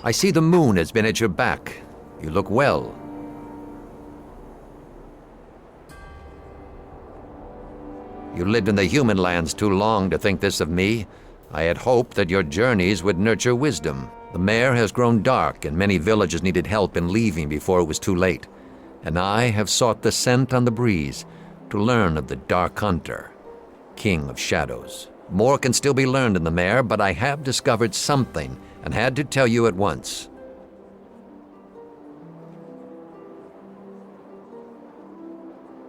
I see the moon has been at your back. You look well. You lived in the human lands too long to think this of me. I had hoped that your journeys would nurture wisdom. The mare has grown dark, and many villages needed help in leaving before it was too late. And I have sought the scent on the breeze to learn of the Dark Hunter, King of Shadows. More can still be learned in the mare, but I have discovered something and had to tell you at once.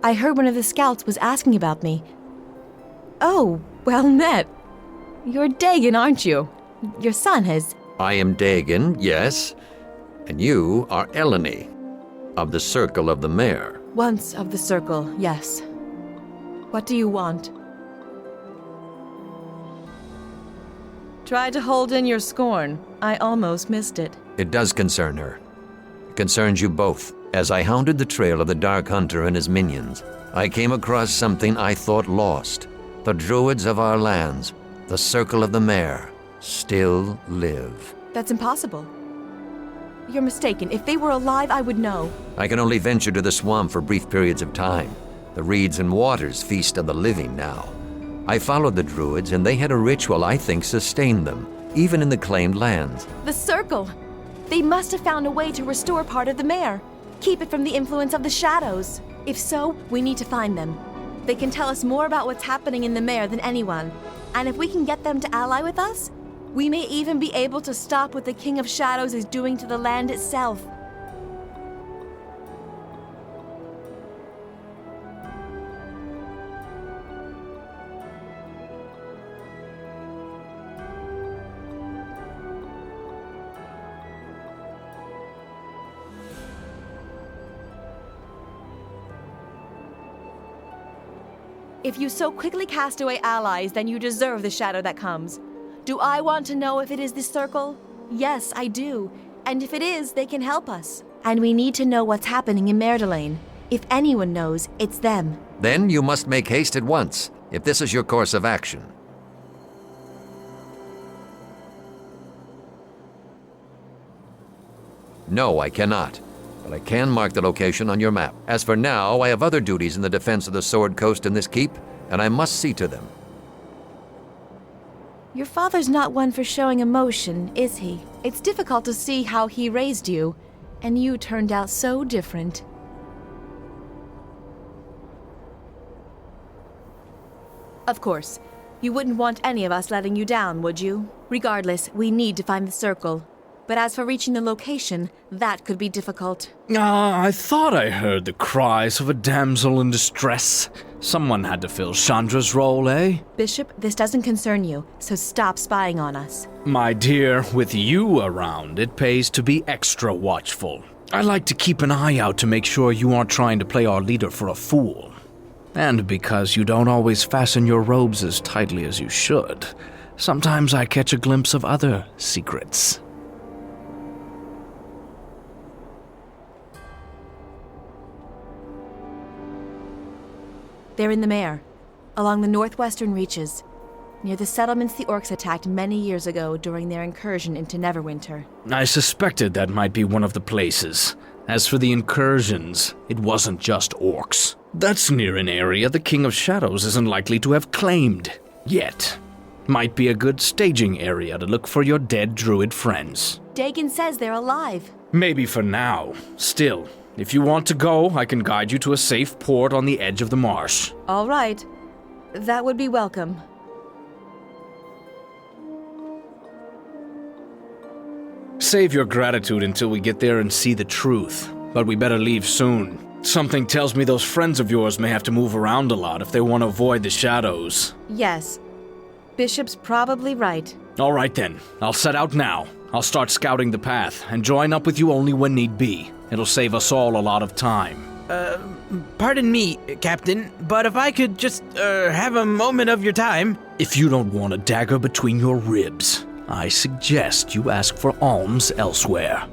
I heard one of the scouts was asking about me. Oh, well met. You're Daeghun, aren't you? Your son has... I am Daeghun, yes. And you are Elanee, of the Circle of the Mare. Once of the Circle, yes. What do you want? Try to hold in your scorn. I almost missed it. It does concern her. It concerns you both. As I hounded the trail of the Dark Hunter and his minions, I came across something I thought lost. The druids of our lands, the Circle of the Mare, still live. That's impossible. You're mistaken. If they were alive, I would know. I can only venture to the swamp for brief periods of time. The reeds and waters feast on the living now. I followed the druids, and they had a ritual I think sustained them, even in the claimed lands. The Circle! They must have found a way to restore part of the mare. Keep it from the influence of the shadows. If so, we need to find them. They can tell us more about what's happening in the mare than anyone. And if we can get them to ally with us, we may even be able to stop what the King of Shadows is doing to the land itself. If you so quickly cast away allies, then you deserve the shadow that comes. Do I want to know if it is the Circle? Yes, I do. And if it is, they can help us. And we need to know what's happening in Daeghun. If anyone knows, it's them. Then you must make haste at once, if this is your course of action. No, I cannot. But I can mark the location on your map. As for now, I have other duties in the defense of the Sword Coast and this keep, and I must see to them. Your father's not one for showing emotion, is he? It's difficult to see how he raised you, and you turned out so different. Of course, you wouldn't want any of us letting you down, would you? Regardless, we need to find the Circle. But as for reaching the location, that could be difficult. I thought I heard the cries of a damsel in distress. Someone had to fill Chandra's role, eh? Bishop, this doesn't concern you, so stop spying on us. My dear, with you around, it pays to be extra watchful. I like to keep an eye out to make sure you aren't trying to play our leader for a fool. And because you don't always fasten your robes as tightly as you should, sometimes I catch a glimpse of other secrets. They're in the mare, along the northwestern reaches, near the settlements the orcs attacked many years ago during their incursion into Neverwinter. I suspected that might be one of the places. As for the incursions, it wasn't just orcs. That's near an area the King of Shadows isn't likely to have claimed yet. Might be a good staging area to look for your dead druid friends. Daeghun says they're alive. Maybe for now. Still, if you want to go, I can guide you to a safe port on the edge of the marsh. All right. That would be welcome. Save your gratitude until we get there and see the truth. But we better leave soon. Something tells me those friends of yours may have to move around a lot if they want to avoid the shadows. Yes. Bishop's probably right. All right then. I'll set out now. I'll start scouting the path and join up with you only when need be. It'll save us all a lot of time. Pardon me, Captain, but if I could just, have a moment of your time... If you don't want a dagger between your ribs, I suggest you ask for alms elsewhere.